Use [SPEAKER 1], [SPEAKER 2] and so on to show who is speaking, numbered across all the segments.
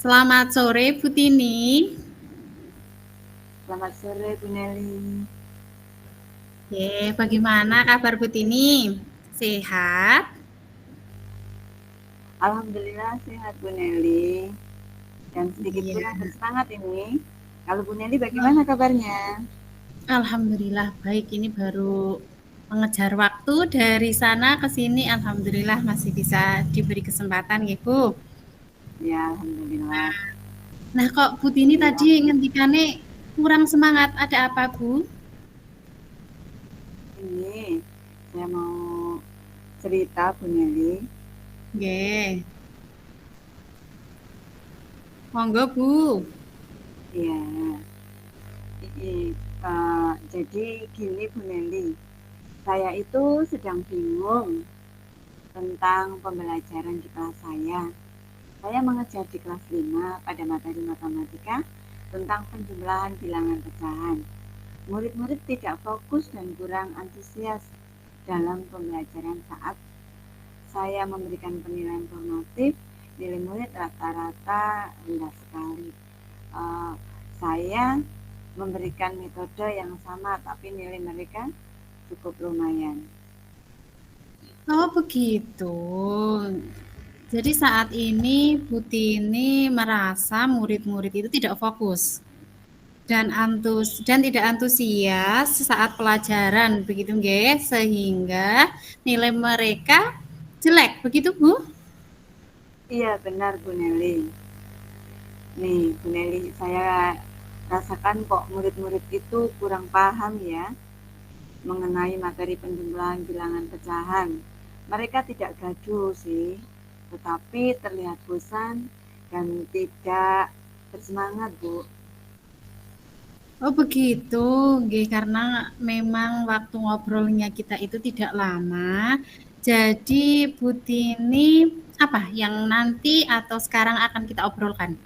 [SPEAKER 1] Selamat sore Bu Tini.
[SPEAKER 2] Selamat sore Bu Nelly.
[SPEAKER 1] Bagaimana kabar Bu Tini? Sehat?
[SPEAKER 2] Alhamdulillah sehat Bu Nelly. Dan sedikit
[SPEAKER 1] Iya.
[SPEAKER 2] kurang bersemangat ini. Kalau Bu Nelly bagaimana kabarnya?
[SPEAKER 1] Alhamdulillah baik. Ini baru mengejar waktu dari sana ke sini. Alhamdulillah masih bisa diberi kesempatan ya Bu.
[SPEAKER 2] Ya, Alhamdulillah.
[SPEAKER 1] Nah kok Bu Tini
[SPEAKER 2] Iya,
[SPEAKER 1] tadi ngendikane kurang semangat. Ada apa Bu?
[SPEAKER 2] ini saya mau cerita Bu Nelly.
[SPEAKER 1] Nggih. Monggo Bu.
[SPEAKER 2] Iya, jadi gini Bu Nelly. Saya itu sedang bingung tentang pembelajaran di kelas saya. Saya mengajar di kelas 5 pada materi matematika tentang penjumlahan bilangan pecahan. Murid-murid tidak fokus dan kurang antusias dalam pembelajaran saat saya memberikan penilaian formatif. Nilai murid rata-rata rendah sekali. Uh, saya memberikan metode yang sama, tapi nilai mereka cukup lumayan.
[SPEAKER 1] Oh begitu. Jadi saat ini Bu Tini merasa murid-murid itu tidak fokus dan tidak antusias saat pelajaran begitu nggih, sehingga nilai mereka jelek begitu Bu?
[SPEAKER 2] Iya benar Bu Nelly. Nih Bu Nelly, saya rasakan kok murid-murid itu kurang paham ya mengenai materi penjumlahan bilangan pecahan. Mereka tidak gaduh sih, tetapi terlihat bosan dan tidak bersemangat, Bu.
[SPEAKER 1] Oh begitu, nggih, karena memang waktu ngobrolnya kita itu tidak lama. Jadi Bu Tini apa yang nanti atau sekarang akan kita obrolkan?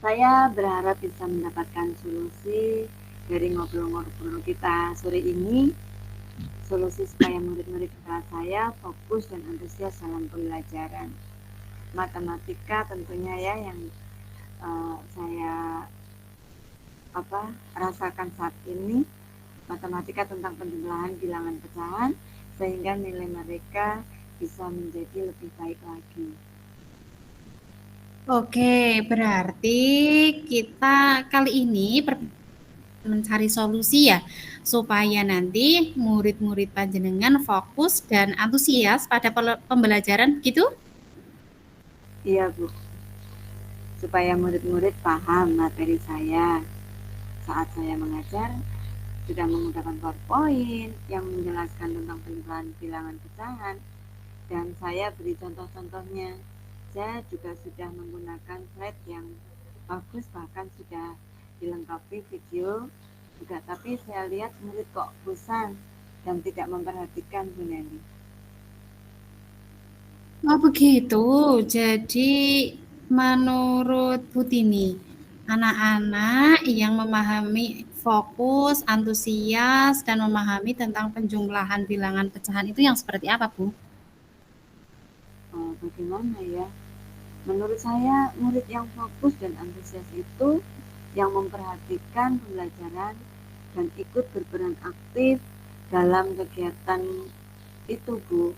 [SPEAKER 2] Saya berharap bisa mendapatkan solusi dari ngobrol-ngobrol kita sore ini, solusi supaya murid-murid kelas saya fokus dan antusias dalam pembelajaran. Matematika tentunya ya yang saya rasakan saat ini, matematika tentang penjumlahan bilangan pecahan sehingga nilai mereka bisa menjadi lebih baik lagi.
[SPEAKER 1] Oke, berarti kita kali ini mencari solusi ya, supaya nanti murid-murid panjenengan fokus dan antusias pada pembelajaran gitu.
[SPEAKER 2] Iya Bu, supaya murid-murid paham materi saya saat saya mengajar sudah menggunakan PowerPoint yang menjelaskan tentang penjumlahan bilangan pecahan dan saya beri contoh-contohnya. Saya juga sudah menggunakan slide yang bagus, bahkan sudah dilengkapi video juga, tapi saya lihat murid kok bosan dan tidak memperhatikan Bu Nelly.
[SPEAKER 1] Oh begitu, jadi menurut Bu Tini, anak-anak yang memahami fokus, antusias, dan memahami tentang penjumlahan bilangan pecahan itu yang seperti apa Bu?
[SPEAKER 2] Bagaimana ya? Menurut saya murid yang fokus dan antusias itu yang memperhatikan pembelajaran dan ikut berperan aktif dalam kegiatan itu Bu.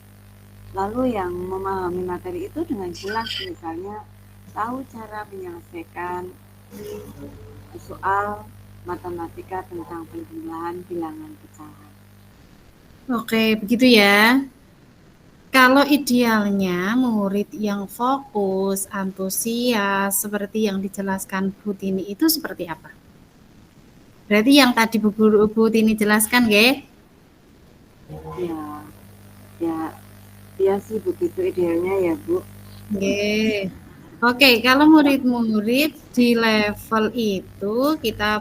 [SPEAKER 2] Lalu yang memahami materi itu dengan jelas, misalnya tahu cara menyelesaikan soal matematika tentang penjumlahan bilangan pecahan.
[SPEAKER 1] Oke, begitu ya. Kalau idealnya murid yang fokus, antusias, seperti yang dijelaskan Bu Tini itu seperti apa? Berarti yang tadi Bu Tini jelaskan, nggih?
[SPEAKER 2] Ya, ya, ya sih begitu idealnya ya Bu.
[SPEAKER 1] Nggih. Oke, kalau murid-murid di level itu kita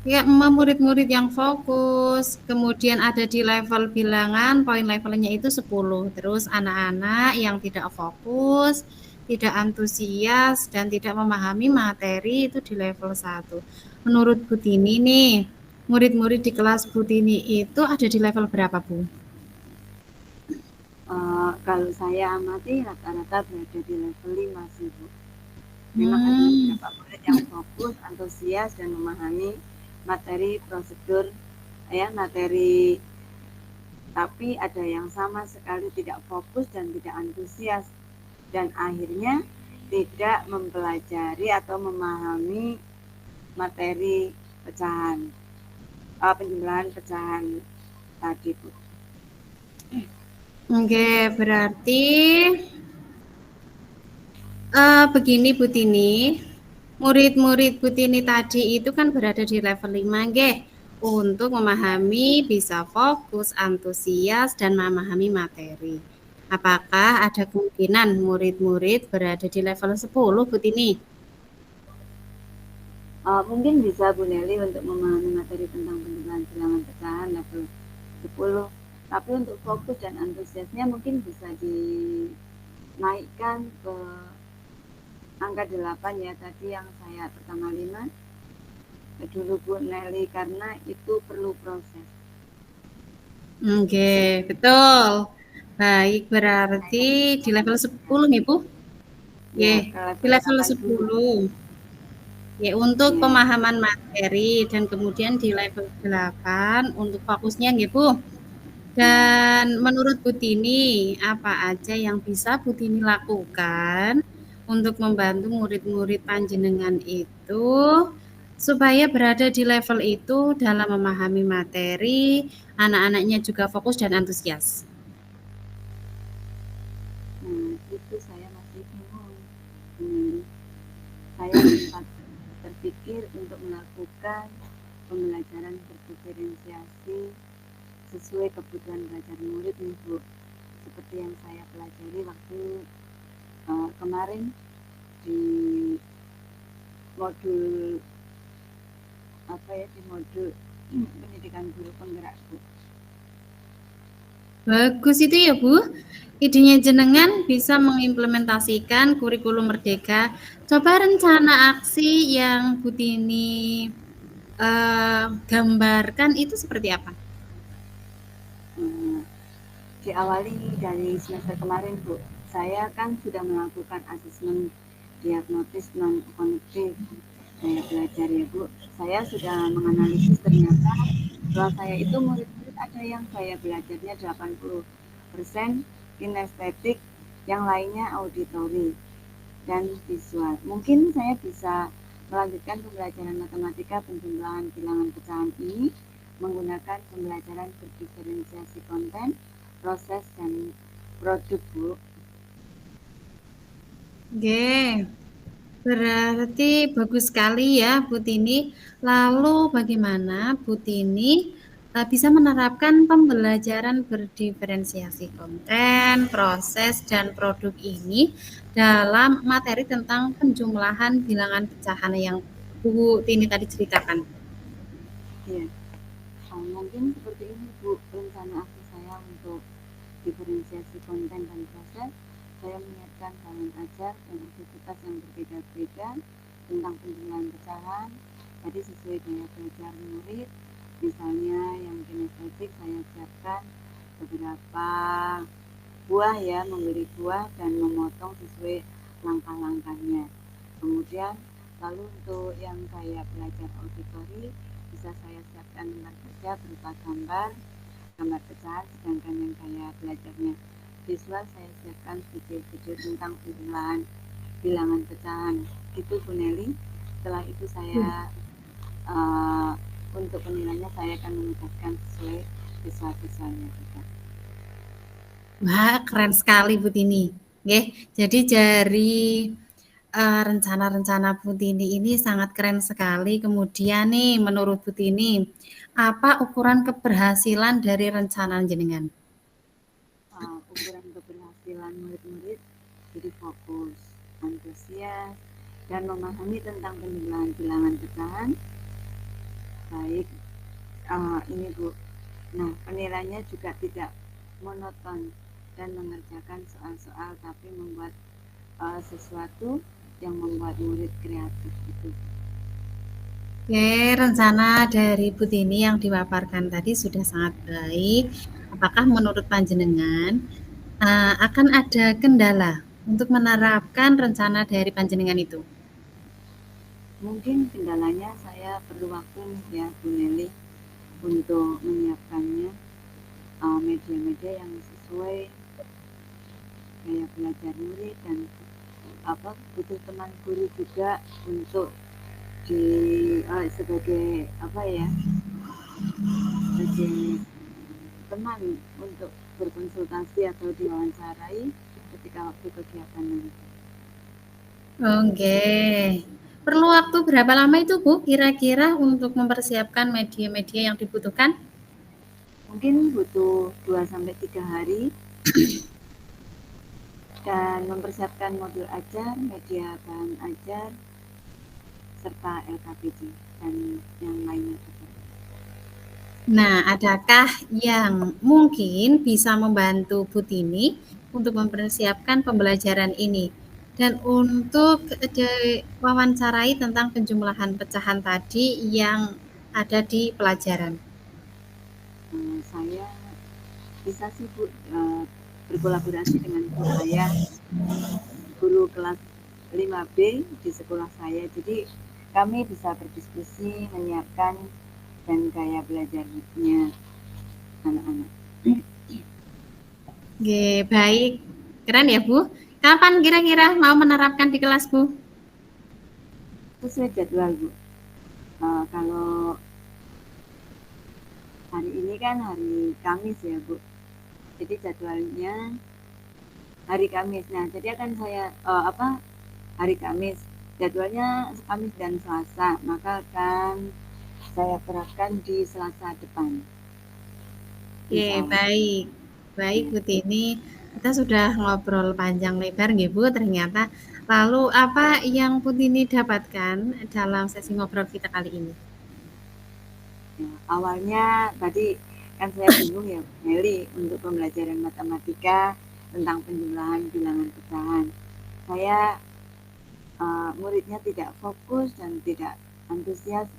[SPEAKER 1] ya murid-murid yang fokus, kemudian ada di level bilangan, poin levelnya itu 10. Terus anak-anak yang tidak fokus, tidak antusias dan tidak memahami materi itu di level 1. Menurut Bu Tini nih, murid-murid di kelas Bu Tini itu ada di level berapa, Bu?
[SPEAKER 2] Kalau saya amati rata-rata berada di level 5 sih Bu. Memang ada
[SPEAKER 1] Hmm,
[SPEAKER 2] beberapa murid yang fokus, antusias, dan memahami materi prosedur, ya materi, tapi ada yang sama sekali tidak fokus dan tidak antusias, dan akhirnya tidak mempelajari atau memahami materi pecahan, penjumlahan pecahan tadi Bu.
[SPEAKER 1] oke, berarti begini Bu Tini, murid-murid Bu Tini tadi itu kan berada di level 5, nggih, untuk
[SPEAKER 2] Ya,
[SPEAKER 1] memahami, bisa fokus, antusias, dan memahami materi. Apakah ada kemungkinan murid-murid berada di level 10, Bu Tini?
[SPEAKER 2] mungkin bisa Bu Nelly untuk memahami materi tentang penjumlahan bilangan pecahan level 10, tapi untuk fokus dan antusiasnya mungkin bisa dinaikkan ke angka 8 ya, tadi yang saya pertama 5 dulu Bu Nelly, karena itu perlu proses.
[SPEAKER 1] Oke, betul. Baik, berarti
[SPEAKER 2] Saya
[SPEAKER 1] di
[SPEAKER 2] bisa
[SPEAKER 1] level
[SPEAKER 2] menurunkan
[SPEAKER 1] 10 nih, Bu.
[SPEAKER 2] ya
[SPEAKER 1] Nggih,
[SPEAKER 2] ke
[SPEAKER 1] di
[SPEAKER 2] level
[SPEAKER 1] level
[SPEAKER 2] 8 dulu.
[SPEAKER 1] 10. Ya, untuk
[SPEAKER 2] Ya,
[SPEAKER 1] pemahaman materi dan kemudian di level 8 untuk fokusnya nggih, Bu.
[SPEAKER 2] ya.
[SPEAKER 1] Dan menurut Bu Tini, apa aja yang bisa Bu Tini lakukan untuk membantu murid-murid panjenengan itu supaya berada di level itu dalam memahami materi, anak-anaknya juga fokus dan antusias?
[SPEAKER 2] Nah, itu saya masih bingung. Hmm, saya sempat terpikir untuk melakukan pembelajaran berdiferensiasi sesuai kebutuhan belajar murid nih Bu. Seperti yang saya pelajari waktu kemarin di modul apa ya, di modul pendidikan guru penggerak Bu.
[SPEAKER 1] Bagus itu ya, Bu. Idenya jenengan bisa mengimplementasikan kurikulum Merdeka. Coba rencana aksi yang Bu Tini gambarkan itu seperti apa?
[SPEAKER 2] Hmm, diawali dari semester kemarin Bu, saya kan sudah melakukan asesmen diagnosis non kognitif. Saya belajar ya Bu, saya sudah menganalisis ternyata bahwa saya itu murid-murid ada yang saya belajarnya 80% kinestetik, yang lainnya auditori dan visual. Mungkin saya bisa melanjutkan pembelajaran matematika penjumlahan bilangan pecahan ini menggunakan pembelajaran berdiferensiasi konten, proses, dan produk, Bu.
[SPEAKER 1] Oke, berarti bagus sekali ya Bu Tini. Lalu bagaimana Bu Tini bisa menerapkan pembelajaran berdiferensiasi konten, proses, dan produk ini dalam materi tentang penjumlahan bilangan pecahan yang Bu Tini tadi ceritakan?
[SPEAKER 2] Ya, mungkin seperti ini Bu, rencana aksi saya untuk diferensiasi konten dan proses. Saya menyiapkan bahan ajar dan aktivitas yang berbeda-beda tentang penjumlahan pecahan, jadi sesuai daya belajar murid. Misalnya yang kinestetik saya siapkan beberapa buah ya, membeli buah dan memotong sesuai langkah-langkahnya. Kemudian lalu untuk yang saya belajar auditori bisa saya siapkan lembar kerja berupa gambar, gambar pecahan, sedangkan yang saya belajarnya visual saya siapkan video-video tentang penjumlahan bilangan pecahan. Itu Bu Nelly. Setelah itu saya untuk penilaiannya saya akan mengucapkan sesuai visual-visualnya juga.
[SPEAKER 1] Wah, keren sekali Bu Tini. Nggih, jadi dari rencana-rencana Bu Tini ini sangat keren sekali. Kemudian nih, menurut Bu Tini, apa ukuran keberhasilan dari rencana jenengan?
[SPEAKER 2] Ukuran keberhasilan murid-murid jadi fokus, antusias, dan memahami tentang penjumlahan bilangan pecahan baik. Ini Bu, nah penilaiannya juga tidak monoton dan mengerjakan soal-soal, tapi membuat sesuatu yang membuat murid kreatif gitu.
[SPEAKER 1] Oke, rencana dari Bu Tini yang dipaparkan tadi sudah sangat baik. Apakah menurut panjenengan akan ada kendala untuk menerapkan rencana dari panjenengan itu.
[SPEAKER 2] Mungkin kendalanya saya perlu waktu ya Bu Nelly untuk menyiapkannya, media-media yang sesuai gaya belajar murid dan butuh teman guru juga untuk di sebagai sebagai teman untuk berkonsultasi atau diwawancarai ketika waktu kegiatan nanti.
[SPEAKER 1] Oke. Perlu waktu berapa lama itu Bu kira-kira untuk mempersiapkan media-media yang dibutuhkan?
[SPEAKER 2] Mungkin butuh 2 sampai 3 hari dan mempersiapkan modul ajar, media bahan ajar, serta LKPD dan yang lainnya juga.
[SPEAKER 1] Nah, adakah yang mungkin bisa membantu Bu Tini untuk mempersiapkan pembelajaran ini? Dan untuk diwawancarai tentang penjumlahan pecahan tadi yang ada di pelajaran.
[SPEAKER 2] Saya bisa sih Bu berkolaborasi dengan guru saya, guru kelas 5B di sekolah saya. Jadi kami bisa berdiskusi, menyiapkan dan gaya belajarnya anak-anak.
[SPEAKER 1] Oke, baik. Keren ya, Bu. Kapan kira-kira mau menerapkan di kelas, Bu?
[SPEAKER 2] Sesuai jadwal Bu. Kalau hari ini kan hari Kamis ya Bu. Jadi jadwalnya hari Kamis. Nah, jadi akan saya hari Kamis. Jadwalnya Kamis dan Selasa, maka akan saya terapkan di Selasa depan.
[SPEAKER 1] Oke,
[SPEAKER 2] Insya Allah.
[SPEAKER 1] baik. Baik,
[SPEAKER 2] Ya.
[SPEAKER 1] Bu Tini. Kita sudah ngobrol panjang lebar, nggih, Bu, ternyata. Lalu apa yang Bu Tini dapatkan dalam sesi ngobrol kita kali ini?
[SPEAKER 2] Ya, awalnya tadi kan saya bingung ya, Meli, untuk pembelajaran matematika tentang penjumlahan bilangan pecahan. Saya muridnya tidak fokus dan tidak antusias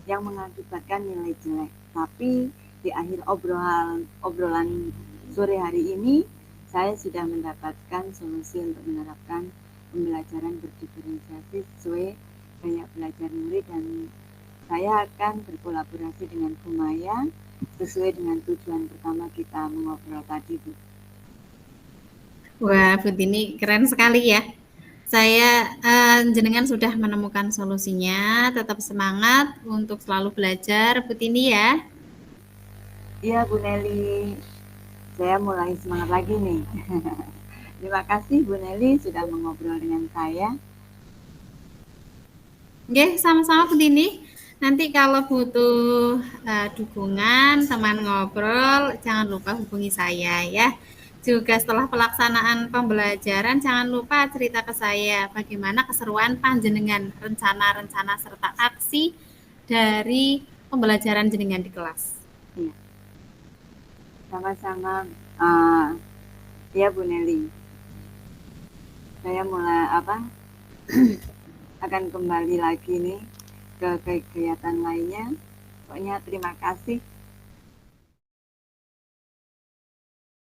[SPEAKER 2] yang mengakibatkan nilai jelek. Tapi di akhir obrolan sore hari ini, saya sudah mendapatkan solusi untuk menerapkan pembelajaran berdiferensiasi sesuai gaya belajar murid dan saya akan berkolaborasi dengan Bu Maya sesuai dengan tujuan pertama kita mengobrol tadi, Bu.
[SPEAKER 1] Wah, Bu Tini keren sekali ya. Saya jenengan sudah menemukan solusinya. Tetap semangat untuk selalu belajar, Bu Tini ya.
[SPEAKER 2] Iya, Bu Nelly. Saya mulai semangat lagi nih. Terima kasih Bu Nelly sudah mengobrol dengan saya.
[SPEAKER 1] Oke, sama-sama Bu Tini. Nanti kalau butuh dukungan, teman ngobrol, jangan lupa hubungi saya ya. Juga setelah pelaksanaan pembelajaran, jangan lupa cerita ke saya bagaimana keseruan panjenengan, rencana-rencana serta aksi dari pembelajaran jenengan di kelas.
[SPEAKER 2] Iya, sama-sama. Uh, ya Bu Nelly. Saya mulai akan kembali lagi nih ke kegiatan lainnya. Pokoknya terima kasih